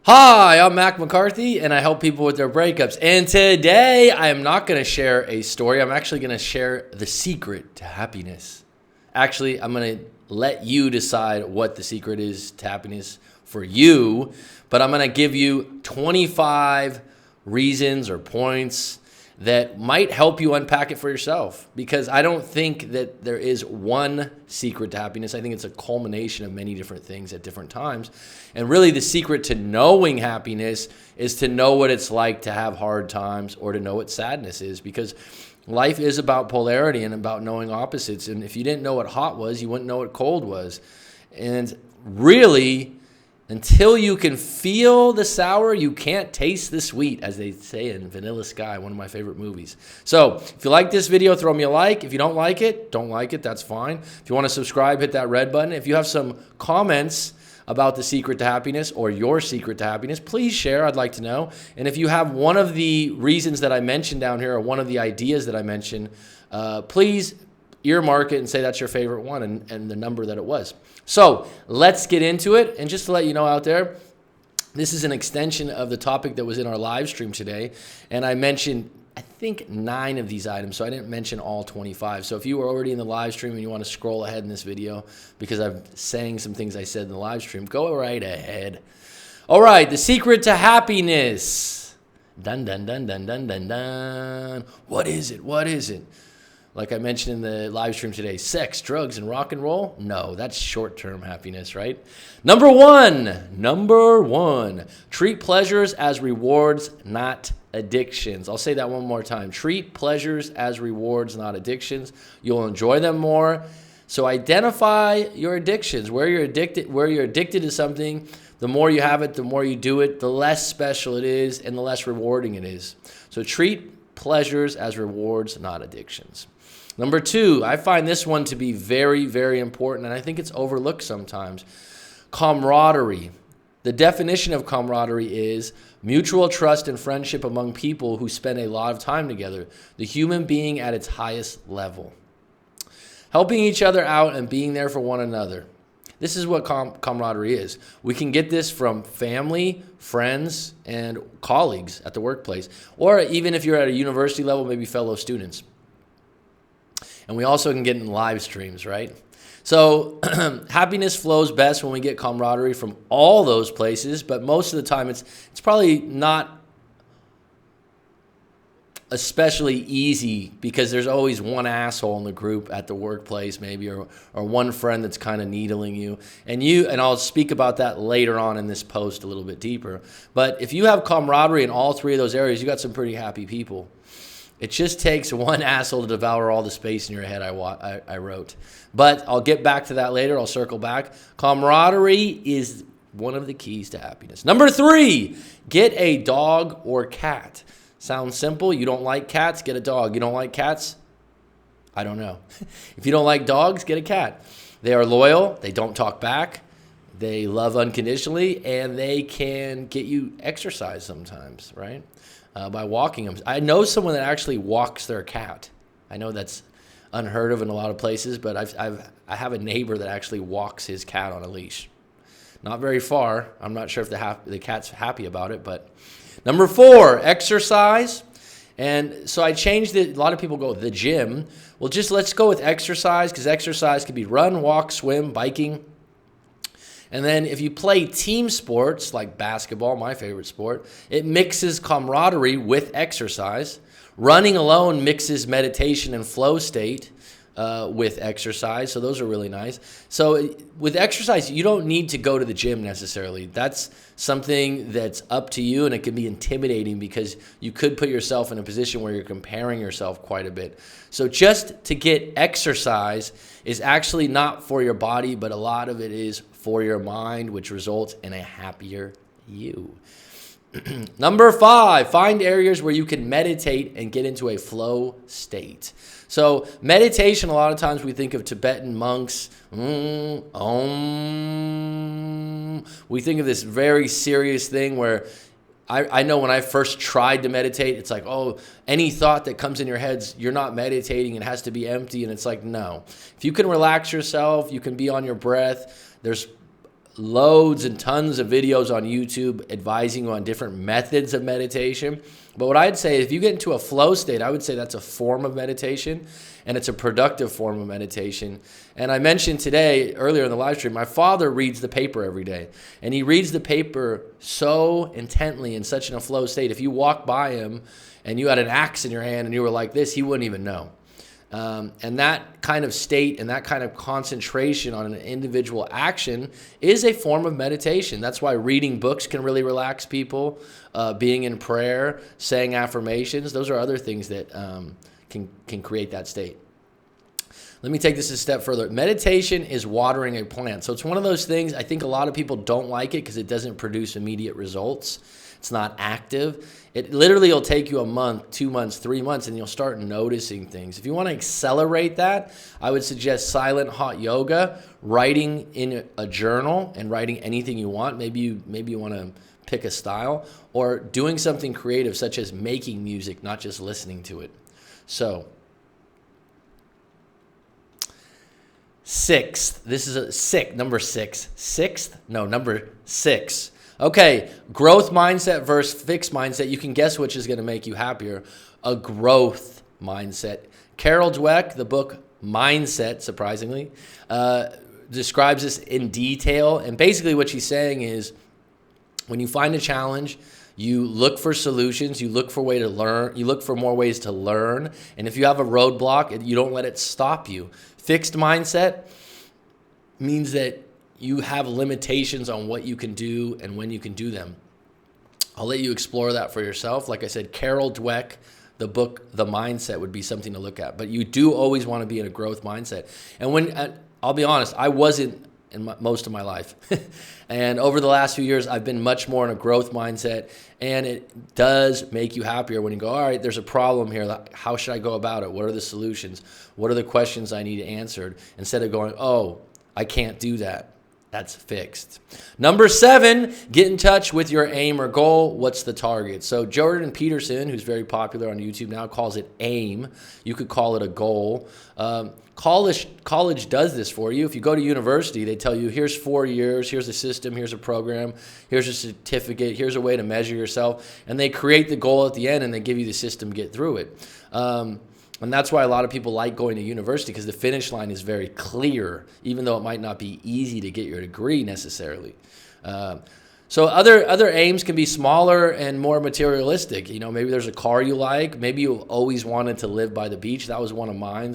Hi, I'm Mac McCarthy, and I help people with their breakups. And today, I am not going to share a story. I'm actually going to share the secret to happiness. Actually, I'm going to let you decide what the secret is to happiness for you, but I'm going to give you 25 reasons or points that might help you unpack it for yourself, because I don't think that there is one secret to happiness. I think it's a culmination of many different things at different times. And really the secret to knowing happiness is to know what it's like to have hard times or to know what sadness is, because life is about polarity and about knowing opposites. And if you didn't know what hot was, you wouldn't know what cold was. And really, until you can feel the sour, you can't taste the sweet, as they say in Vanilla Sky, one of my favorite movies. So if you like this video, throw me a like. If you don't like it, that's fine. If you want to subscribe, hit that red button. If you have some comments about the secret to happiness or your secret to happiness, please share. I'd like to know. And if you have one of the reasons that I mentioned down here or one of the ideas that I mentioned, please earmark it and say that's your favorite one and the number that it was. So let's get into it. And just to let you know out there, this is an extension of the topic that was in our live stream today. And I mentioned, I think, 9 of these items. So I didn't mention all 25. So if you were already in the live stream and you want to scroll ahead in this video because I'm saying some things I said in the live stream, go right ahead. All right, the secret to happiness. Dun, dun, dun, dun, dun, dun, dun. What is it? What is it? Like I mentioned in the live stream today, sex, drugs, and rock and roll? No, that's short-term happiness, right? Number one, treat pleasures as rewards, not addictions. I'll say that one more time. Treat pleasures as rewards, not addictions. You'll enjoy them more. So identify your addictions. Where you're addicted to something, the more you have it, the more you do it, the less special it is and the less rewarding it is. So treat pleasures as rewards, not addictions. Number 2, I find this one to be very, very important, and I think it's overlooked sometimes. Camaraderie. The definition of camaraderie is mutual trust and friendship among people who spend a lot of time together, the human being at its highest level. Helping each other out and being there for one another. This is what camaraderie is. We can get this from family, friends, and colleagues at the workplace, or even if you're at a university level, maybe fellow students. And we also can get in live streams, right? So happiness flows best when we get camaraderie from all those places, but most of the time it's probably not especially easy because there's always one asshole in the group at the workplace maybe or one friend that's kind of needling you. And I'll speak about that later on in this post a little bit deeper. But if you have camaraderie in all 3 of those areas, you got some pretty happy people. It just takes one asshole to devour all the space in your head, I wrote. But I'll get back to that later. I'll circle back. Camaraderie is one of the keys to happiness. Number 3, get a dog or cat. Sounds simple. You don't like cats, get a dog. You don't like cats? I don't know. If you don't like dogs, get a cat. They are loyal. They don't talk back. They love unconditionally, and they can get you exercise sometimes, right? By walking them. I know someone that actually walks their cat. I know that's unheard of in a lot of places, but I have a neighbor that actually walks his cat on a leash. Not very far. I'm not sure if the cat's happy about it, but number 4, exercise. And so I changed it. A lot of people go the gym. Well, let's go with exercise, because exercise could be run, walk, swim, biking. And then if you play team sports like basketball, my favorite sport, it mixes camaraderie with exercise. Running alone mixes meditation and flow state with exercise. So those are really nice. So with exercise, you don't need to go to the gym necessarily. That's something that's up to you, and it can be intimidating because you could put yourself in a position where you're comparing yourself quite a bit. So just to get exercise is actually not for your body, but a lot of it is for your mind, which results in a happier you. Number 5, find areas where you can meditate and get into a flow state. So meditation, a lot of times we think of Tibetan monks. We think of this very serious thing where I know when I first tried to meditate, it's like, oh, any thought that comes in your head, you're not meditating. It has to be empty. And it's like, no. If you can relax yourself, you can be on your breath. There's loads and tons of videos on YouTube advising you on different methods of meditation. But what I'd say, if you get into a flow state, I would say that's a form of meditation, and it's a productive form of meditation. And I mentioned today, earlier in the live stream, my father reads the paper every day, and he reads the paper so intently in such a flow state. If you walk by him and you had an axe in your hand and you were like this, he wouldn't even know. And that kind of state and that kind of concentration on an individual action is a form of meditation. That's why reading books can really relax people. Being in prayer, saying affirmations, those are other things that can create that state. Let me take this a step further. Meditation is watering a plant. So it's one of those things, I think a lot of people don't like it because it doesn't produce immediate results. It's not active. It literally will take you a month, 2 months, 3 months, and you'll start noticing things. If you want to accelerate that, I would suggest silent hot yoga, writing in a journal and writing anything you want. Maybe you want to pick a style, or doing something creative such as making music, not just listening to it. So, number six. Okay, growth mindset versus fixed mindset. You can guess which is going to make you happier. A growth mindset. Carol Dweck, the book Mindset, surprisingly, describes this in detail. And basically what she's saying is, when you find a challenge, you look for solutions, you look for way to learn, you look for more ways to learn. And if you have a roadblock, you don't let it stop you. Fixed mindset means that you have limitations on what you can do and when you can do them. I'll let you explore that for yourself. Like I said, Carol Dweck, the book, The Mindset, would be something to look at. But you do always want to be in a growth mindset. And I'll be honest, I wasn't in most of my life. And over the last few years, I've been much more in a growth mindset. And it does make you happier when you go, all right, there's a problem here. How should I go about it? What are the solutions? What are the questions I need answered? Instead of going, oh, I can't do that. That's fixed. Number 7, get in touch with your aim or goal. What's the target? So Jordan Peterson, who's very popular on YouTube now, calls it AIM. You could call it a goal. College does this for you. If you go to university, they tell you, here's 4 years, here's a system, here's a program, here's a certificate, here's a way to measure yourself. And they create the goal at the end, and they give you the system to get through it. And that's why a lot of people like going to university, because the finish line is very clear, even though it might not be easy to get your degree necessarily. So other aims can be smaller and more materialistic. You know, maybe there's a car you like. Maybe you always wanted to live by the beach. That was one of mine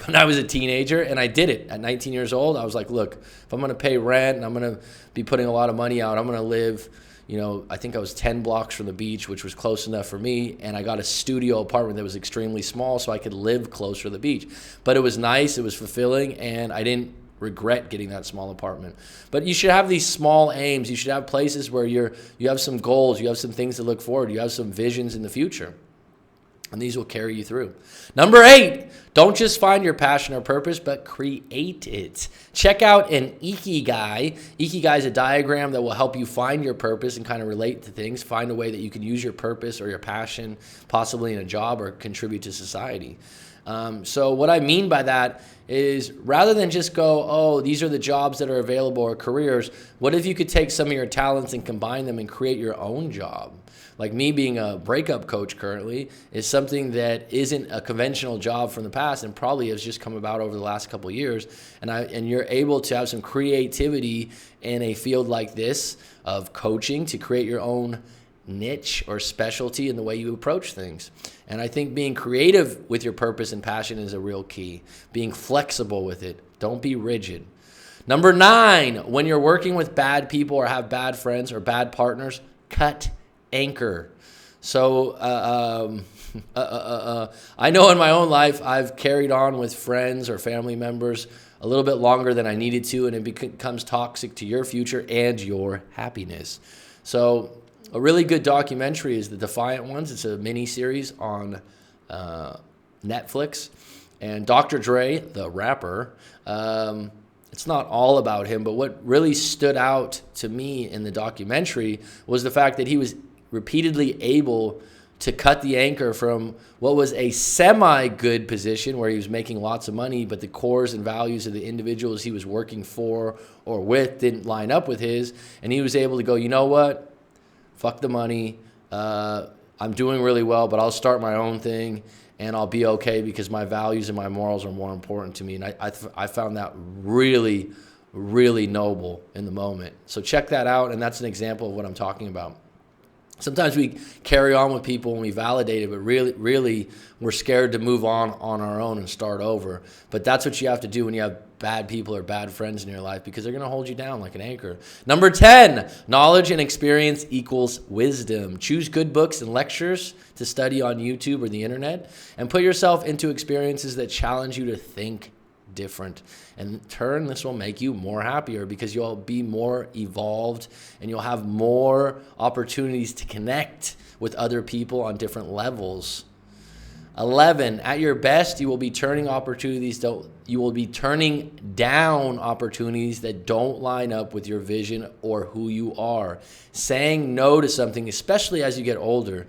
when I was a teenager, and I did it at 19 years old. I was like, look, if I'm going to pay rent and I'm going to be putting a lot of money out, I'm going to live, you know, I think I was 10 blocks from the beach, which was close enough for me. And I got a studio apartment that was extremely small so I could live closer to the beach. But it was nice, it was fulfilling, and I didn't regret getting that small apartment. But you should have these small aims. You should have places where you have some goals, you have some things to look forward, you have some visions in the future. And these will carry you through. Number 8, don't just find your passion or purpose, but create it. Check out an Ikigai. Ikigai is a diagram that will help you find your purpose and kind of relate to things, find a way that you can use your purpose or your passion, possibly in a job, or contribute to society. So what I mean by that is, rather than just go, oh, these are the jobs that are available or careers, what if you could take some of your talents and combine them and create your own job? Like me being a breakup coach currently is something that isn't a conventional job from the past and probably has just come about over the last couple of years. And you're able to have some creativity in a field like this of coaching to create your own niche or specialty in the way you approach things. And I think being creative with your purpose and passion is a real key. Being flexible with it. Don't be rigid. Number 9, when you're working with bad people or have bad friends or bad partners, cut anchor. So I know in my own life I've carried on with friends or family members a little bit longer than I needed to, and it becomes toxic to your future and your happiness. So a really good documentary is The Defiant Ones. It's a mini-series on Netflix. And Dr. Dre, the rapper, it's not all about him, but what really stood out to me in the documentary was the fact that he was repeatedly able to cut the anchor from what was a semi-good position where he was making lots of money, but the cores and values of the individuals he was working for or with didn't line up with his. And he was able to go, you know what? Fuck the money. I'm doing really well, but I'll start my own thing and I'll be okay because my values and my morals are more important to me. And I found that really, really noble in the moment. So check that out, and that's an example of what I'm talking about. Sometimes we carry on with people and we validate it, but really we're scared to move on our own and start over. But that's what you have to do when you have bad people or bad friends in your life, because they're going to hold you down like an anchor. Number 10, knowledge and experience equals wisdom. Choose good books and lectures to study on YouTube or the internet, and put yourself into experiences that challenge you to think different. And in turn, this will make you more happier because you'll be more evolved and you'll have more opportunities to connect with other people on different levels. 11, at your best, you will be turning down opportunities that don't line up with your vision or who you are. Saying no to something, especially as you get older,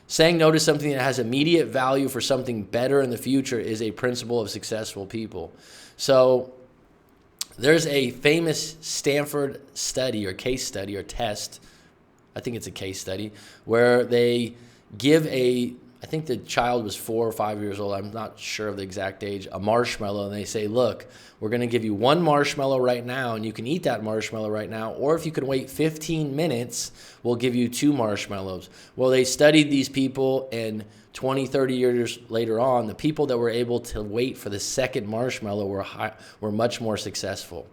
saying no to something that has immediate value for something better in the future is a principle of successful people. So there's a famous Stanford study or case study or test, I think it's a case study, where they give I think the child was 4 or 5 years old, I'm not sure of the exact age, a marshmallow, and they say, look, we're going to give you one marshmallow right now, and you can eat that marshmallow right now, or if you can wait 15 minutes, we'll give you 2 marshmallows. Well, they studied these people, and 20, 30 years later on, the people that were able to wait for the second marshmallow were much more successful.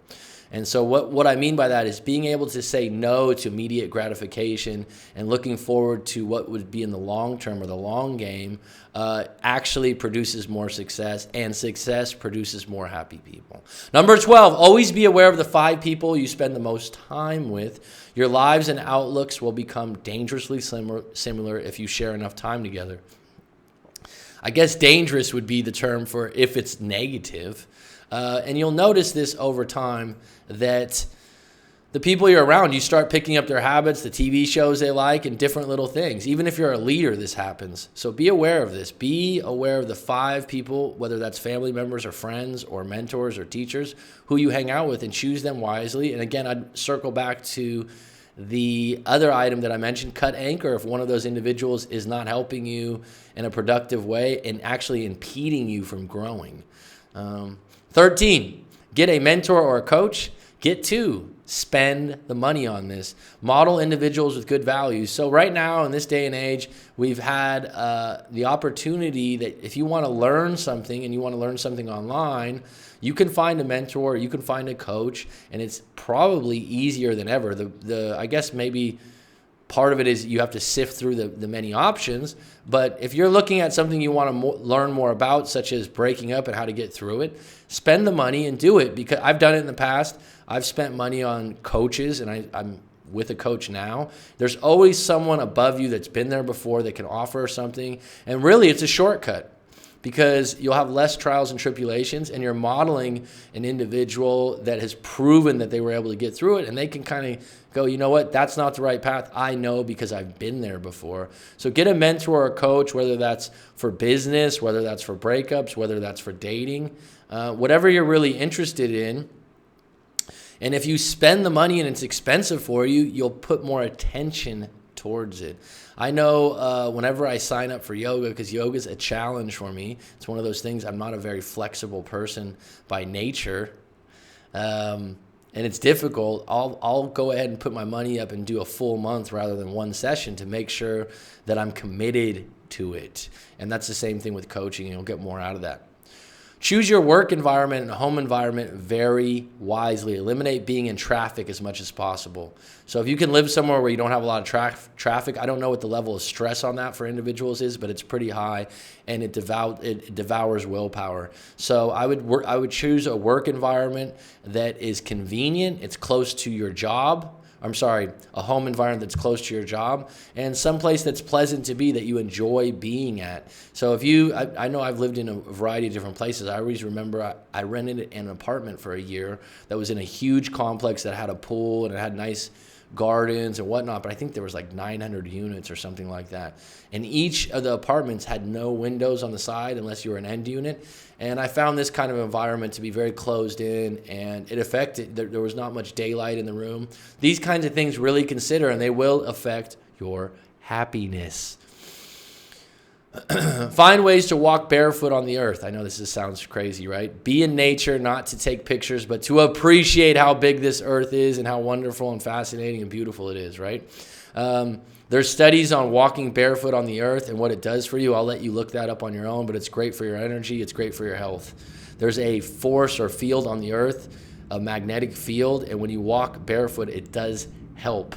And so what I mean by that is being able to say no to immediate gratification and looking forward to what would be in the long term or the long game actually produces more success, and success produces more happy people. Number 12, always be aware of the 5 people you spend the most time with. Your lives and outlooks will become dangerously similar if you share enough time together. I guess dangerous would be the term for if it's negative. And you'll notice this over time that the people you're around, you start picking up their habits, the TV shows they like, and different little things. Even if you're a leader, this happens. So be aware of this. Be aware of the 5 people, whether that's family members or friends or mentors or teachers, who you hang out with, and choose them wisely. And again, I'd circle back to the other item that I mentioned, cut anchor if one of those individuals is not helping you in a productive way and actually impeding you from growing. 13, get a mentor or a coach. Get 2, spend the money on this. Model individuals with good values. So right now in this day and age, we've had the opportunity that if you want to learn something and you want to learn something online, you can find a mentor, you can find a coach, and it's probably easier than ever. I guess maybe part of it is you have to sift through the many options. But if you're looking at something you want to learn more about, such as breaking up and how to get through it, spend the money and do it. Because I've done it in the past. I've spent money on coaches, and I'm with a coach now. There's always someone above you that's been there before that can offer something. And really, it's a shortcut, because you'll have less trials and tribulations, and you're modeling an individual that has proven that they were able to get through it, and they can kind of go, you know what, that's not the right path. I know because I've been there before. So get a mentor or a coach, whether that's for business, whether that's for breakups, whether that's for dating, whatever you're really interested in. And if you spend the money and it's expensive for you, you'll put more attention towards it. I know whenever I sign up for yoga, because yoga is a challenge for me, it's one of those things, I'm not a very flexible person by nature, and it's difficult, I'll go ahead and put my money up and do a full month rather than one session to make sure that I'm committed to it. And that's the same thing with coaching, and you'll get more out of that. Choose your work environment and home environment very wisely. Eliminate being in traffic as much as possible. So if you can live somewhere where you don't have a lot of traffic, I don't know what the level of stress on that for individuals is, but it's pretty high, and it devours willpower. So I would choose a work environment that is convenient, it's close to your job. A home environment that's close to your job, and someplace that's pleasant to be, that you enjoy being at. So I know I've lived in a variety of different places. I always remember I rented an apartment for a year that was in a huge complex that had a pool and it had nice gardens and whatnot, but I think there was like 900 units or something like that. And each of the apartments had no windows on the side unless you were an end unit. And I found this kind of environment to be very closed in, and it affected, there was not much daylight in the room. These kinds of things really consider, and they will affect your happiness. Find ways to walk barefoot on the earth. I know sounds crazy, right? Be in nature, not to take pictures, but to appreciate how big this earth is and how wonderful and fascinating and beautiful it is, right? There's studies on walking barefoot on the earth and what it does for you. I'll let you look that up on your own, but it's great for your energy. It's great for your health. There's a force or field on the earth, a magnetic field, and when you walk barefoot, it does help.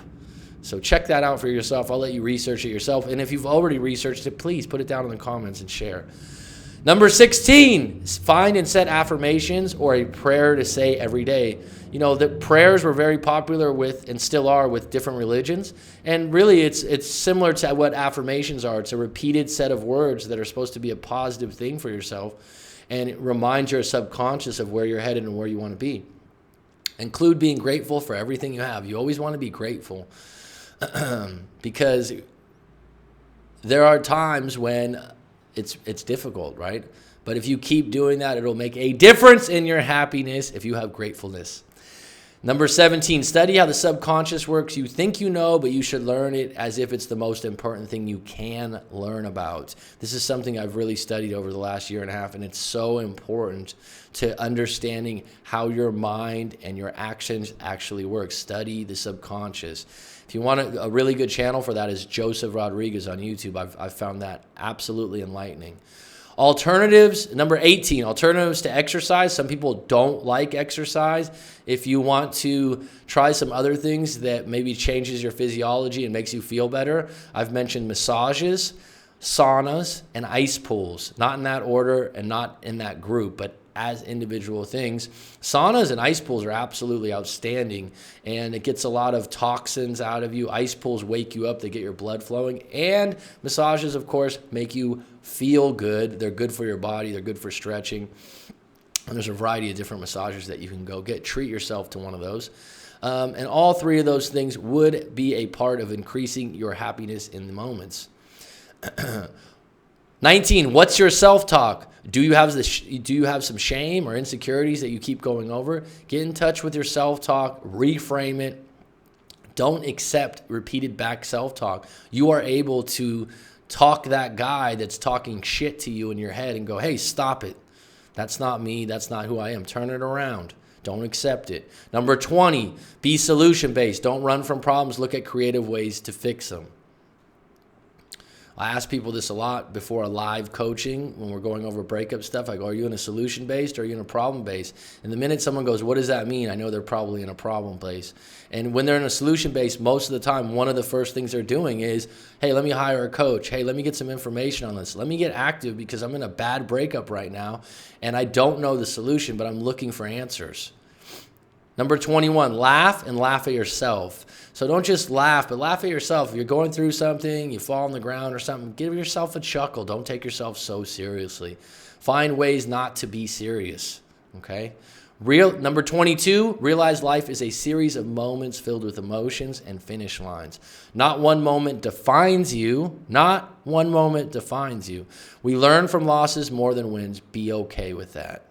So check that out for yourself. I'll let you research it yourself. And if you've already researched it, please put it down in the comments and share. Number 16, find and set affirmations or a prayer to say every day. You know, the prayers were very popular with, and still are, with different religions. And really, it's similar to what affirmations are. It's a repeated set of words that are supposed to be a positive thing for yourself. And it reminds your subconscious of where you're headed and where you want to be. Include being grateful for everything you have. You always want to be grateful. Because there are times when it's difficult, right? But if you keep doing that, it'll make a difference in your happiness if you have gratefulness. Number 17, study how the subconscious works. You think you know, but you should learn it as if it's the most important thing you can learn about. This is something I've really studied over the last year and a half, and it's so important to understanding how your mind and your actions actually work. Study the subconscious. If you want a really good channel for that is Joseph Rodriguez on YouTube. I've found that absolutely enlightening. Alternatives, number 18, alternatives to exercise. Some people don't like exercise. If you want to try some other things that maybe changes your physiology and makes you feel better, I've mentioned massages, saunas, and ice pools. Not in that order and not in that group, but as individual things. Saunas and ice pools are absolutely outstanding, and it gets a lot of toxins out of you. Ice pools wake you up, they get your blood flowing, and massages, of course, make you feel good. They're good for your body, they're good for stretching, and there's a variety of different massages that you can go get. Treat yourself to one of those. And all three of those things would be a part of increasing your happiness in the moments. 19, what's your self-talk? Do you have some shame or insecurities that you keep going over? Get in touch with your self-talk, reframe it. Don't accept repeated back self-talk. You are able to talk that guy that's talking shit to you in your head and go, hey, stop it. That's not me. That's not who I am. Turn it around. Don't accept it. Number 20, be solution-based. Don't run from problems. Look at creative ways to fix them. I ask people this a lot before a live coaching when we're going over breakup stuff. I go, are you in a solution-based or are you in a problem-based? And the minute someone goes, what does that mean? I know they're probably in a problem-based. And when they're in a solution-based, most of the time, one of the first things they're doing is, hey, let me hire a coach. Hey, let me get some information on this. Let me get active because I'm in a bad breakup right now, and I don't know the solution, but I'm looking for answers. Number 21, laugh and laugh at yourself. So don't just laugh, but laugh at yourself. If you're going through something, you fall on the ground or something, give yourself a chuckle. Don't take yourself so seriously. Find ways not to be serious, okay? Number 22, realize life is a series of moments filled with emotions and finish lines. Not one moment defines you. Not one moment defines you. We learn from losses more than wins. Be okay with that.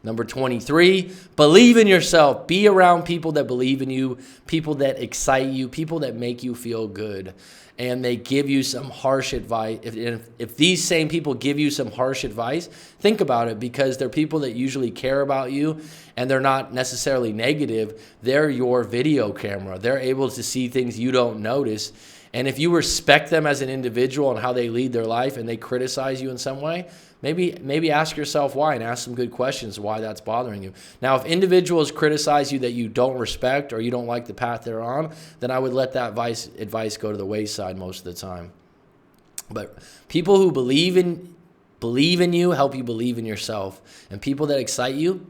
Number 23, believe in yourself. Be around people that believe in you, people that excite you, people that make you feel good. And they give you some harsh advice. If these same people give you some harsh advice, think about it, because they're people that usually care about you and they're not necessarily negative. They're your video camera. They're able to see things you don't notice. And if you respect them as an individual and how they lead their life and they criticize you in some way, maybe ask yourself why and ask some good questions why that's bothering you. Now, if individuals criticize you that you don't respect or you don't like the path they're on, then I would let that advice go to the wayside most of the time. But people who believe in you help you believe in yourself. And people that excite you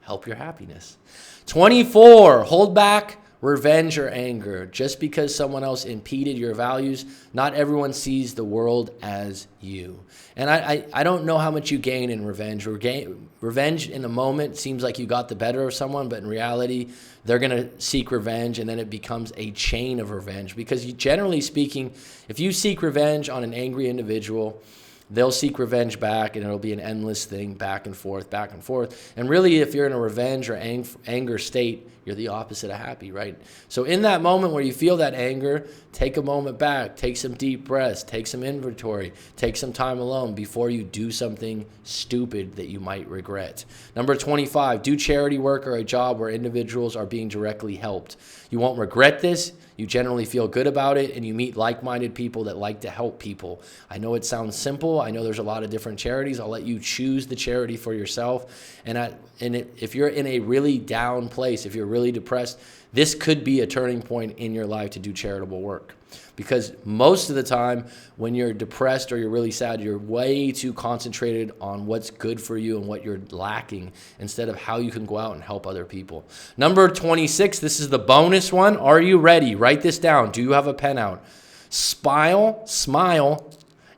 help your happiness. 24, hold back Revenge or anger. Just because someone else impeded your values, not everyone sees the world as you. And I don't know how much you gain in revenge. Revenge in the moment seems like you got the better of someone, but in reality, they're going to seek revenge, and then it becomes a chain of revenge. Because generally speaking, if you seek revenge on an angry individual, they'll seek revenge back, and it'll be an endless thing, back and forth, back and forth. And really, if you're in a revenge or anger state, you're the opposite of happy, right? So in that moment where you feel that anger, take a moment back, take some deep breaths, take some inventory, take some time alone before you do something stupid that you might regret. Number 25, do charity work or a job where individuals are being directly helped. You won't regret this. You generally feel good about it, and you meet like-minded people that like to help people. I know it sounds simple. I know there's a lot of different charities. I'll let you choose the charity for yourself. If you're in a really down place, if you're really depressed, this could be a turning point in your life to do charitable work. Because most of the time when you're depressed or you're really sad, you're way too concentrated on what's good for you and what you're lacking instead of how you can go out and help other people. Number 26, this is the bonus one. Are you ready? Write this down. Do you have a pen out? Smile,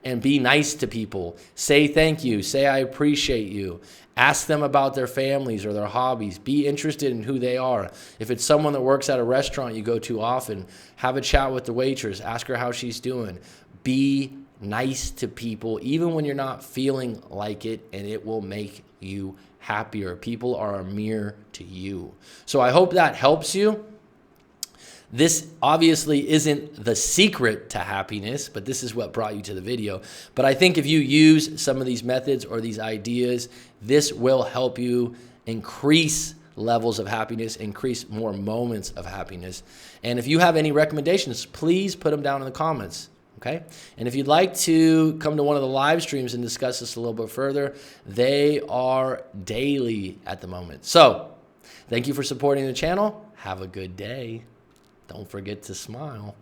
and be nice to people. Say thank you. Say I appreciate you. Ask them about their families or their hobbies. Be interested in who they are. If it's someone that works at a restaurant you go to often, have a chat with the waitress. Ask her how she's doing. Be nice to people, even when you're not feeling like it, and it will make you happier. People are a mirror to you. So I hope that helps you. This obviously isn't the secret to happiness, but this is what brought you to the video. But I think if you use some of these methods or these ideas, this will help you increase levels of happiness, increase more moments of happiness. And if you have any recommendations, please put them down in the comments. Okay? And if you'd like to come to one of the live streams and discuss this a little bit further, they are daily at the moment. So thank you for supporting the channel. Have a good day. Don't forget to smile.